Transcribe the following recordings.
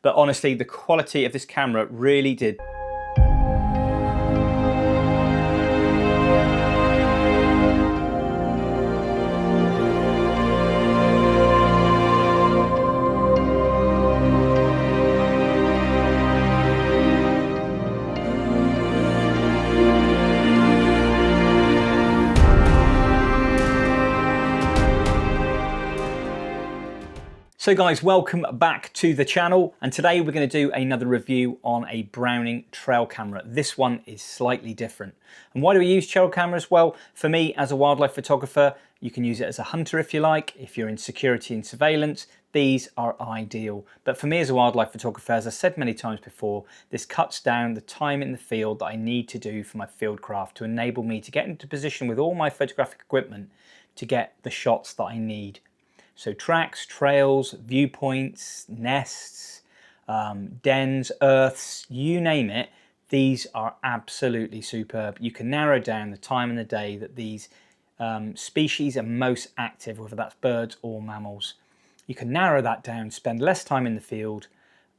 but honestly, the quality of this camera really did. So guys, welcome back to the channel, and today we're going to do another review on a Browning trail camera. This one is slightly different. And why do we use trail cameras? Well, for me as a wildlife photographer, you can use it as a hunter if you like. If you're in security and surveillance, these are ideal. But for me as a wildlife photographer, as I said many times before, this cuts down the time in the field that I need to do for my fieldcraft to enable me to get into position with all my photographic equipment to get the shots that I need. So tracks, trails, viewpoints, nests, dens, earths, you name it, these are absolutely superb. You can narrow down the time in the day that these species are most active, whether that's birds or mammals. You can narrow that down, spend less time in the field,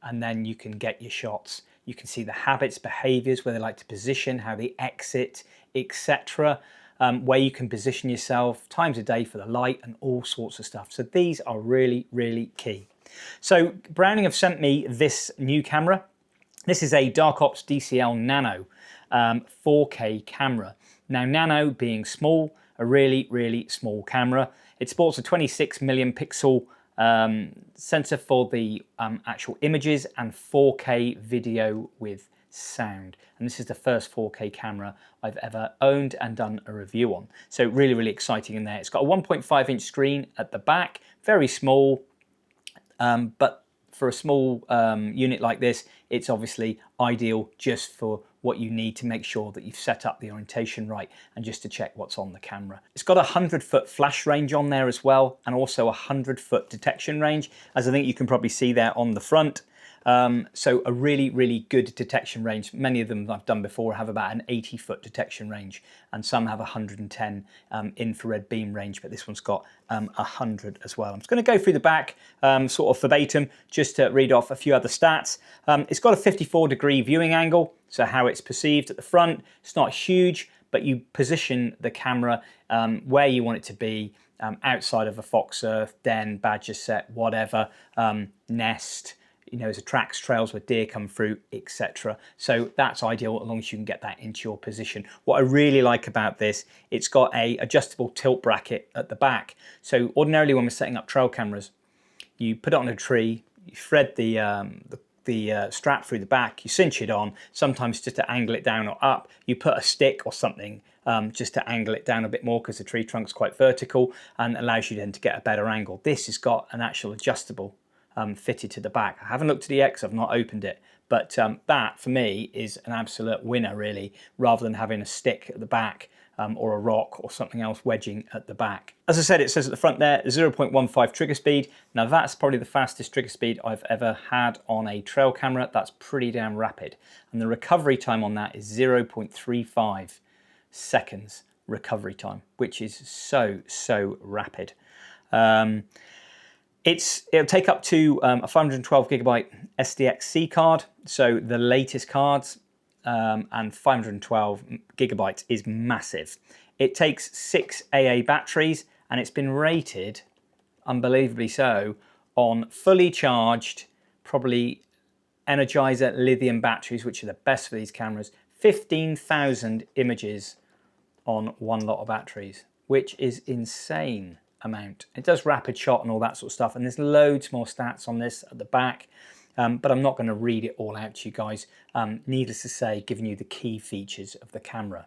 and then you can get your shots. You can see the habits, behaviors, where they like to position, how they exit, etc. Where you can position yourself, times a day for the light, and all sorts of stuff. So these are really, really key. So Browning have sent me this new camera. This is a Dark OPS DCL Nano 4K camera. Now Nano being small, a really, really small camera. It sports a 26 million pixel sensor for the actual images and 4K video with sound. And this is the first 4K camera I've ever owned and done a review on. So really, really exciting in there. It's got a 1.5-inch screen at the back, very small, but for a small unit like this, it's obviously ideal just for what you need to make sure that you've set up the orientation right and just to check what's on the camera. It's got a 100-foot flash range on there as well, and also a 100-foot detection range, as I think you can probably see there on the front. So a really, really good detection range. Many of them I've done before have about an 80-foot detection range, and some have 110 infrared beam range, but this one's got 100 as well. I'm just going to go through the back sort of verbatim just to read off a few other stats. It's got a 54-degree viewing angle, so how it's perceived at the front. It's not huge, but you position the camera where you want it to be, outside of a fox earth, den, badger set, whatever, nest, you know, as a tracks, trails where deer come through, etc. So that's ideal as long as you can get that into your position. What I really like about this, it's got a adjustable tilt bracket at the back. So ordinarily when we're setting up trail cameras, you put it on a tree, you thread the strap through the back, you cinch it on, sometimes just to angle it down or up, you put a stick or something just to angle it down a bit more because the tree trunk's quite vertical and allows you then to get a better angle. This has got an actual adjustable fitted to the back. I haven't looked at the X, I've not opened it, but that for me is an absolute winner really, rather than having a stick at the back or a rock or something else wedging at the back. As I said, it says at the front there 0.15 trigger speed. Now that's probably the fastest trigger speed I've ever had on a trail camera. That's pretty damn rapid, and the recovery time on that is 0.35 seconds recovery time, which is so rapid. It'll take up to a 512 gigabyte SDXC card, so the latest cards, and 512 gigabytes is massive. It takes 6 AA batteries, and it's been rated, unbelievably so, on fully charged, probably Energizer lithium batteries, which are the best for these cameras, 15,000 images on one lot of batteries, which is insane amount. It does rapid shot and all that sort of stuff, and there's loads more stats on this at the back, but I'm not going to read it all out to you guys. Needless to say, giving you the key features of the camera.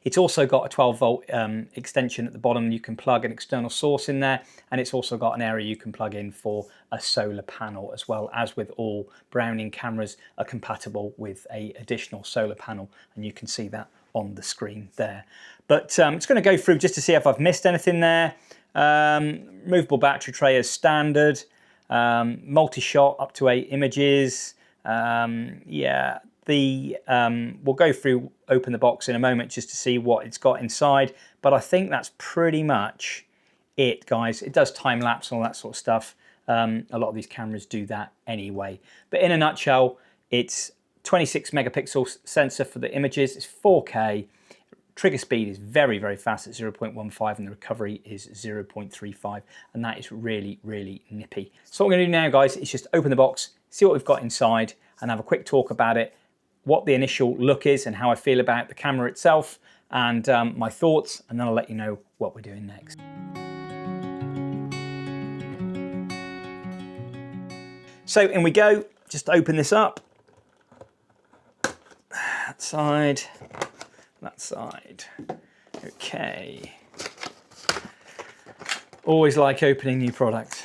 It's also got a 12 volt extension at the bottom. You can plug an external source in there, and it's also got an area you can plug in for a solar panel, as well as with all Browning cameras are compatible with an additional solar panel, and you can see that on the screen there. But I'm just going to go through just to see if I've missed anything there. Movable battery tray as standard, multi-shot up to 8 images. Yeah, we'll go through, open the box in a moment just to see what it's got inside, but I think that's pretty much it, guys. It does time lapse and all that sort of stuff. A lot of these cameras do that anyway. But in a nutshell, it's 26 megapixel sensor for the images, it's 4K, trigger speed is very, very fast at 0.15 and the recovery is 0.35, and that is really, really nippy. So what we're going to do now, guys, is just open the box, see what we've got inside, and have a quick talk about it, what the initial look is and how I feel about the camera itself, and my thoughts, and then I'll let you know what we're doing next. So in we go, just open this up. That side. That side. Okay. Always like opening new products.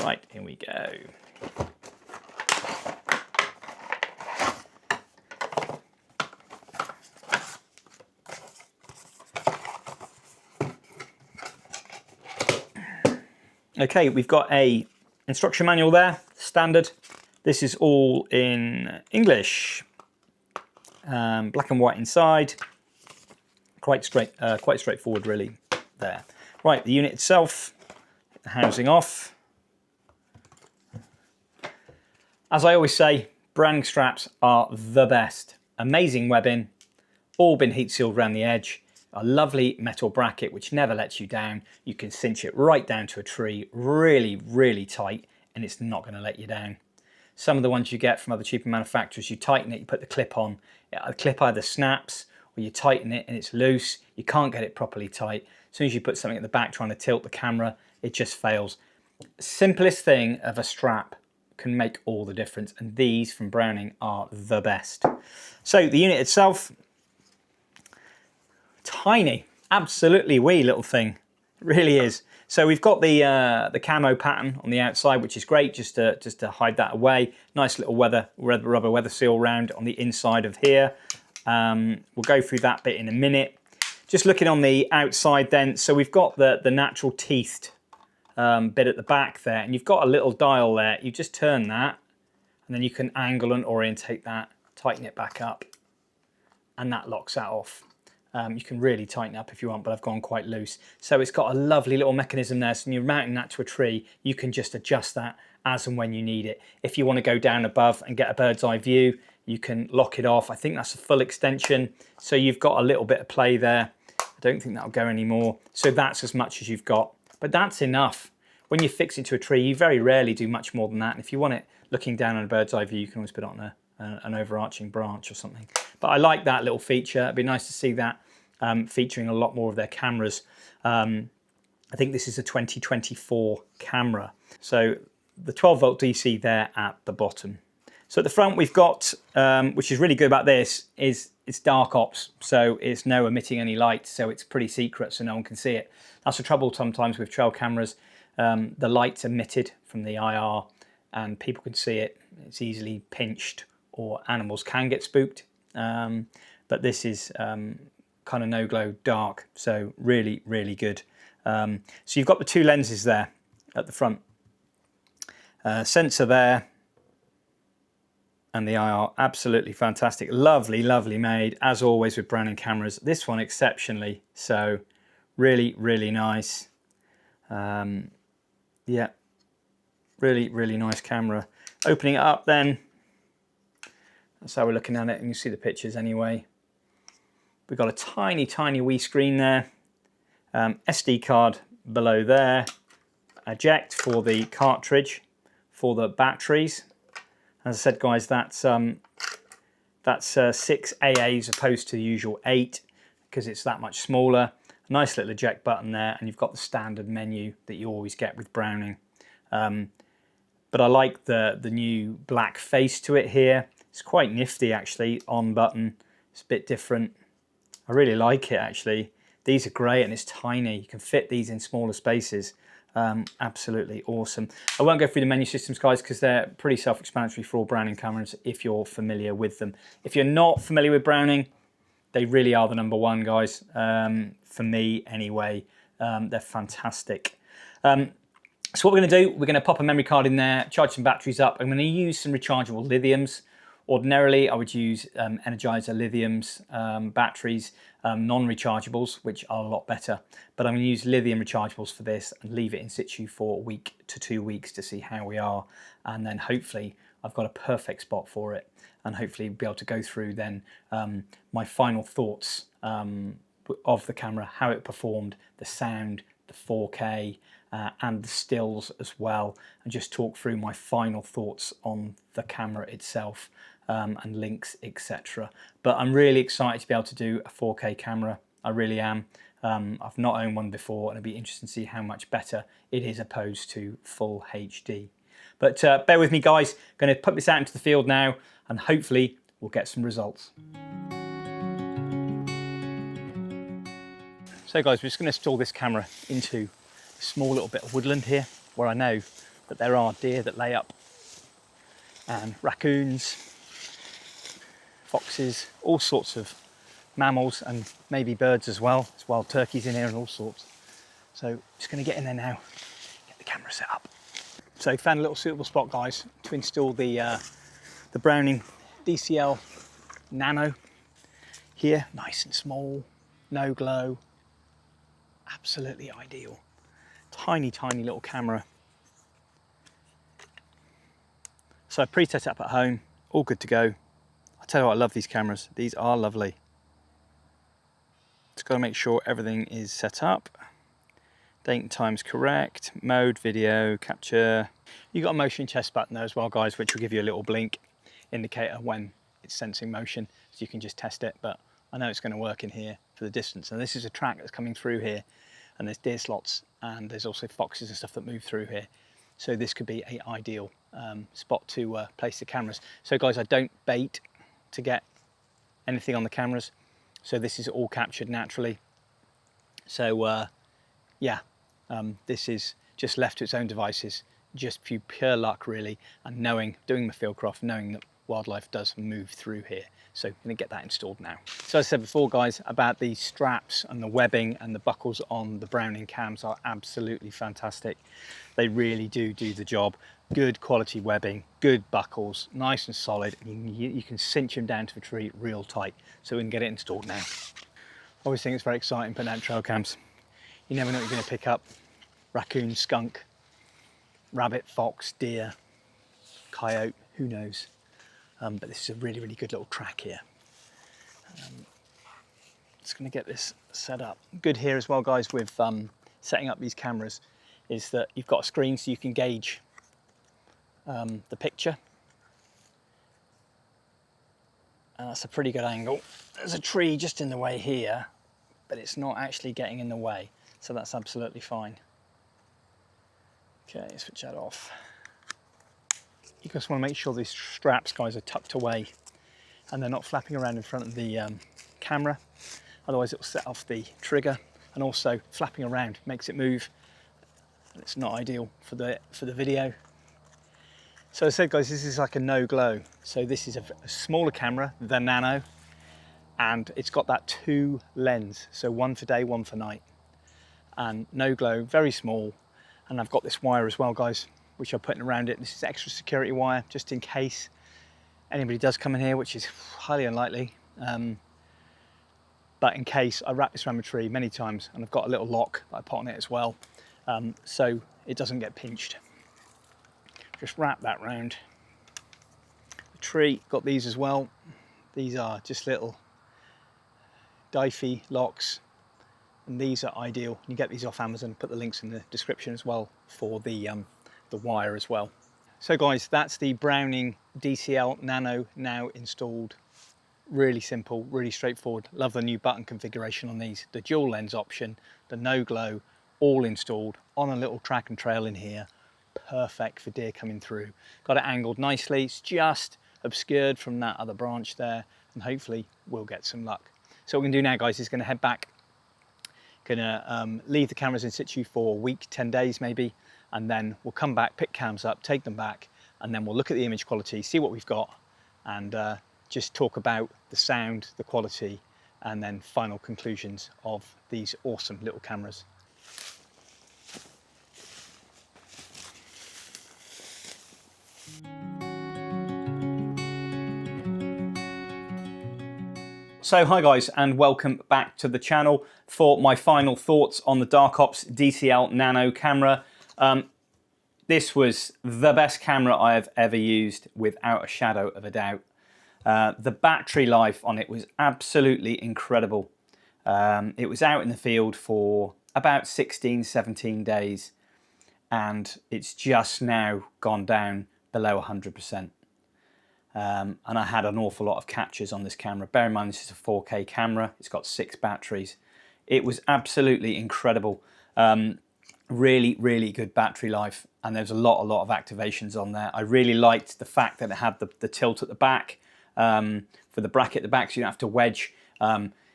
Right, here we go. Okay, we've got a instruction manual there, standard. This is all in English. Black and white inside, quite straightforward really there. Right, the unit itself, the housing off. As I always say, Browning straps are the best. Amazing webbing, all been heat sealed around the edge. A lovely metal bracket which never lets you down. You can cinch it right down to a tree, really, really tight, and it's not going to let you down. Some of the ones you get from other cheaper manufacturers, you tighten it, you put the clip on, the clip either snaps or you tighten it and it's loose. You can't get it properly tight. As soon as you put something at the back trying to tilt the camera, it just fails. Simplest thing of a strap can make all the difference, and these from Browning are the best. So the unit itself, tiny, absolutely wee little thing, it really is. So we've got the camo pattern on the outside, which is great, just to hide that away. Nice little rubber weather seal round on the inside of here. We'll go through that bit in a minute. Just looking on the outside then, so we've got the natural teethed bit at the back there, and you've got a little dial there. You just turn that, and then you can angle and orientate that, tighten it back up, and that locks that off. You can really tighten up if you want, but I've gone quite loose. So it's got a lovely little mechanism there. So when you're mounting that to a tree, you can just adjust that as and when you need it. If you want to go down above and get a bird's eye view, you can lock it off. I think that's a full extension. So you've got a little bit of play there. I don't think that'll go anymore. So that's as much as you've got, but that's enough. When you fix it to a tree, you very rarely do much more than that. And if you want it looking down on a bird's eye view, you can always put it on an overarching branch or something. But I like that little feature. It'd be nice to see that featuring a lot more of their cameras. I think this is a 2024 camera. So the 12 volt DC there at the bottom. So at the front we've got, which is really good about this, is it's dark ops. So it's no emitting any light. So it's pretty secret, so no one can see it. That's the trouble sometimes with trail cameras. The light's emitted from the IR and people can see it. It's easily pinched or animals can get spooked. But this is kind of no glow dark, so really, really good. So you've got the two lenses there at the front. Sensor there, and the IR, absolutely fantastic. Lovely, lovely made, as always with Browning cameras. This one exceptionally, so really, really nice. Yeah, really, really nice camera. Opening it up then, that's how we're looking at it, and you see the pictures anyway. We've got a tiny, tiny wee screen there. SD card below there. Eject for the cartridge for the batteries. As I said, guys, that's 6 AAs opposed to the usual 8 because it's that much smaller. Nice little eject button there, and you've got the standard menu that you always get with Browning. But I like the new black face to it here. It's quite nifty actually, on button. It's a bit different. I really like it actually. These are great and it's tiny. You can fit these in smaller spaces. Absolutely awesome. I won't go through the menu systems, guys, because they're pretty self-explanatory for all Browning cameras if you're familiar with them. If you're not familiar with Browning, they really are the #1, guys. For me anyway, they're fantastic. So what we're going to do, we're going to pop a memory card in there, charge some batteries up. I'm going to use some rechargeable lithiums Ordinarily, I would use Energizer lithiums, batteries, non-rechargeables, which are a lot better. But I'm going to use lithium rechargeables for this and leave it in situ for a week to 2 weeks to see how we are. And then hopefully I've got a perfect spot for it, and hopefully be able to go through then my final thoughts of the camera, how it performed, the sound, the 4K, and the stills as well, and just talk through my final thoughts on the camera itself, and links, etc. But I'm really excited to be able to do a 4K camera. I really am. I've not owned one before, and it'll be interesting to see how much better it is opposed to full HD. But bear with me, guys. Going to put this out into the field now, and hopefully we'll get some results. So guys, we're just going to install this camera into a small little bit of woodland here, where I know that there are deer that lay up, and raccoons, foxes, all sorts of mammals, and maybe birds as well. There's wild turkeys in here and all sorts. So just going to get in there now, get the camera set up. So found a little suitable spot, guys, to install the Browning DCL Nano here. Nice and small, no glow, absolutely ideal. Tiny, tiny little camera. So I pre-set it up at home, all good to go. I tell you what, I love these cameras. These are lovely. Just got to make sure everything is set up. Date and time's correct. Mode, video, capture. You've got a motion chest button there as well, guys, which will give you a little blink indicator when it's sensing motion, so you can just test it. But I know it's going to work in here for the distance. And this is a track that's coming through here, and there's deer slots, and there's also foxes and stuff that move through here. So this could be an ideal spot to place the cameras. So guys, I don't bait to get anything on the cameras. So this is all captured naturally. So yeah, this is just left to its own devices, just through pure luck really, and knowing, doing my fieldcraft, knowing that wildlife does move through here. So I'm going to get that installed now. So as I said before, guys, about the straps and the webbing and the buckles on the Browning cams are absolutely fantastic. They really do the job. Good quality webbing, good buckles, nice and solid. You can cinch them down to the tree real tight. So we can get it installed now. I always think it's very exciting putting out trail cams. You never know what you're going to pick up. Raccoon, skunk, rabbit, fox, deer, coyote, who knows. But this is a really, really good little track here. Just going to get this set up. Good here as well, guys, with setting up these cameras, is that you've got a screen so you can gauge the picture. And that's a pretty good angle. There's a tree just in the way here, but it's not actually getting in the way. So that's absolutely fine. Okay, switch that off. You just want to make sure these straps, guys, are tucked away and they're not flapping around in front of the camera. Otherwise it will set off the trigger, and also flapping around makes it move. And it's not ideal for the video. So as I said, guys, this is like a no glow. So this is a smaller camera, the Nano, and it's got that 2 lens. So one for day, one for night. And no glow, very small. And I've got this wire as well, guys, which I'm putting around it. This is extra security wire, just in case anybody does come in here, which is highly unlikely. But in case, I wrap this around my tree many times, and I've got a little lock that I put on it as well, so it doesn't get pinched. Just wrap that round the tree. Got these as well. These are just little Diffie locks, and these are ideal. You get these off Amazon. Put the links in the description as well for the wire as well. So guys, that's the Browning DCL Nano now installed. Really simple, really straightforward. Love the new button configuration on these. The dual lens option, the no glow, all installed on a little track and trail in here. Perfect for deer coming through. Got it angled nicely. It's just obscured from that other branch there, and hopefully we'll get some luck. So what we're gonna do now, guys, is gonna head back. Gonna leave the cameras in situ for a week, 10 days maybe, and then we'll come back, pick cams up, take them back, and then we'll look at the image quality, see what we've got, and just talk about the sound, the quality, and then final conclusions of these awesome little cameras. So hi guys, and welcome back to the channel for my final thoughts on the Dark OPS DCL Nano camera. This was the best camera I have ever used, without a shadow of a doubt. The battery life on it was absolutely incredible. It was out in the field for about 16, 17 days, and it's just now gone down below 100%. And I had an awful lot of captures on this camera. Bear in mind, this is a 4K camera. It's got 6 batteries. It was absolutely incredible. Really, really good battery life. And there's a lot of activations on there. I really liked the fact that it had the tilt at the back for the bracket at the back, so you don't have to wedge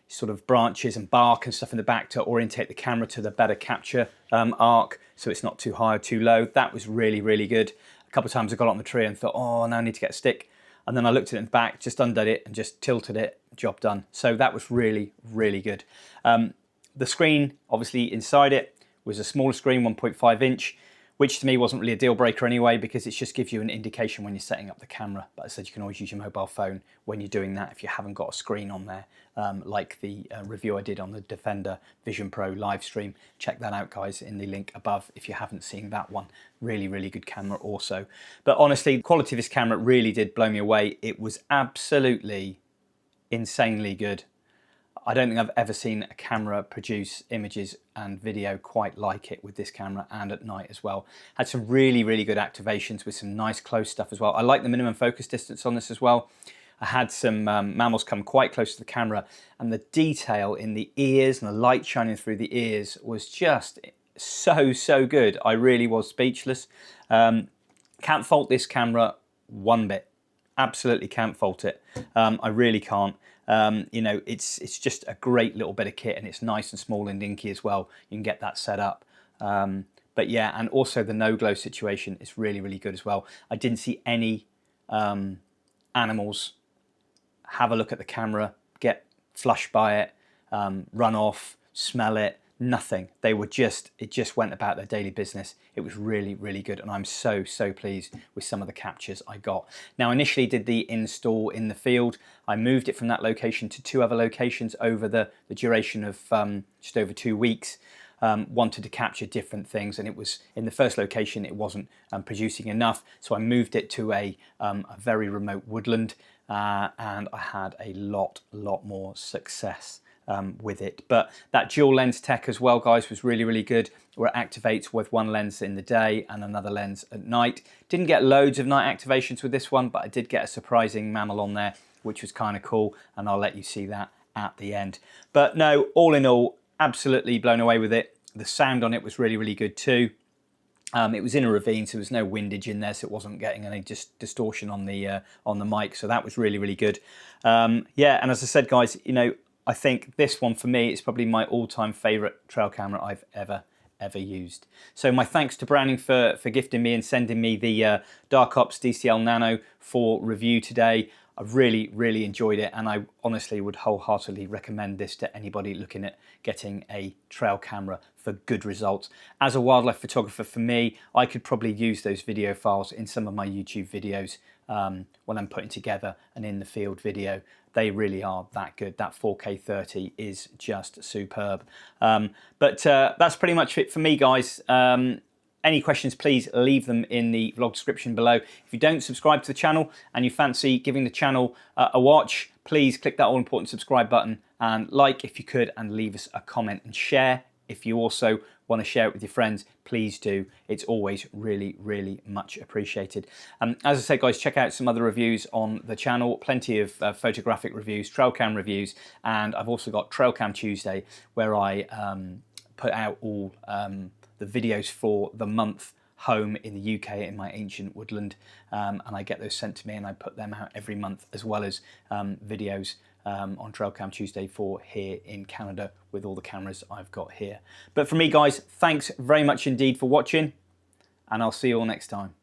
sort of branches and bark and stuff in the back to orientate the camera to the better capture arc, so it's not too high or too low. That was really, really good. A couple of times I got on the tree and thought, oh, now I need to get a stick. And then I looked at it in the back, just undid it and just tilted it, job done. So that was really, really good. The screen, obviously inside it, was a smaller screen, 1.5 inch, which to me wasn't really a deal breaker anyway, because it just gives you an indication when you're setting up the camera. But I said you can always use your mobile phone when you're doing that if you haven't got a screen on there, like the review I did on the Defender Vision Pro live stream. Check that out, guys, in the link above if you haven't seen that one. Really, really good camera also. But honestly, the quality of this camera really did blow me away. It was absolutely insanely good. I don't think I've ever seen a camera produce images and video quite like it with this camera, and at night as well. Had some really, really good activations with some nice close stuff as well. I like the minimum focus distance on this as well. I had some mammals come quite close to the camera, and the detail in the ears and the light shining through the ears was just so good. I really was speechless. Can't fault this camera one bit. Absolutely can't fault it. I really can't. You know, it's just a great little bit of kit, and it's nice and small and dinky as well. You can get that set up. But yeah, and also the no glow situation is really, really good as well. I didn't see any animals have a look at the camera, get flushed by it, run off, smell it, nothing. They were just, it just went about their daily business. It was really, really good, and I'm so pleased with some of the captures I got. Now, initially did the install in the field. I moved it from that location to 2 other locations over the duration of just over 2 weeks. Wanted to capture different things, and it was in the first location it wasn't producing enough, so I moved it to a very remote woodland, and I had a lot more success with it. But that dual lens tech as well, guys, was really, really good, where it activates with one lens in the day and another lens at night. Didn't get loads of night activations with this one, but I did get a surprising mammal on there, which was kind of cool, and I'll let you see that at the end. But no, all in all, absolutely blown away with it. The sound on it was really, really good too. It was in a ravine, so there was no windage in there, so it wasn't getting any distortion on the mic, so that was really, really good. Yeah, and as I said, guys, you know, I think this one for me is probably my all-time favourite trail camera I've ever used. So my thanks to Browning for gifting me and sending me the Dark OPS DCL Nano for review today. I've really enjoyed it, and I honestly would wholeheartedly recommend this to anybody looking at getting a trail camera for good results. As a wildlife photographer, for me, I could probably use those video files in some of my YouTube videos when I'm putting together an in the field video. They really are that good. That 4K 30 is just superb. But that's pretty much it for me, guys. Any questions, please leave them in the vlog description below. If you don't subscribe to the channel and you fancy giving the channel a watch, please click that all-important subscribe button and like if you could, and leave us a comment and share. If you also want to share it with your friends, please do. It's always really much appreciated. As I said, guys, check out some other reviews on the channel. Plenty of photographic reviews, trail cam reviews, and I've also got Trail Cam Tuesday, where I put out all the videos for the month home in the UK in my ancient woodland, and I get those sent to me, and I put them out every month, as well as videos on Trail Cam Tuesday for here in Canada with all the cameras I've got here. But for me, guys, thanks very much indeed for watching, and I'll see you all next time.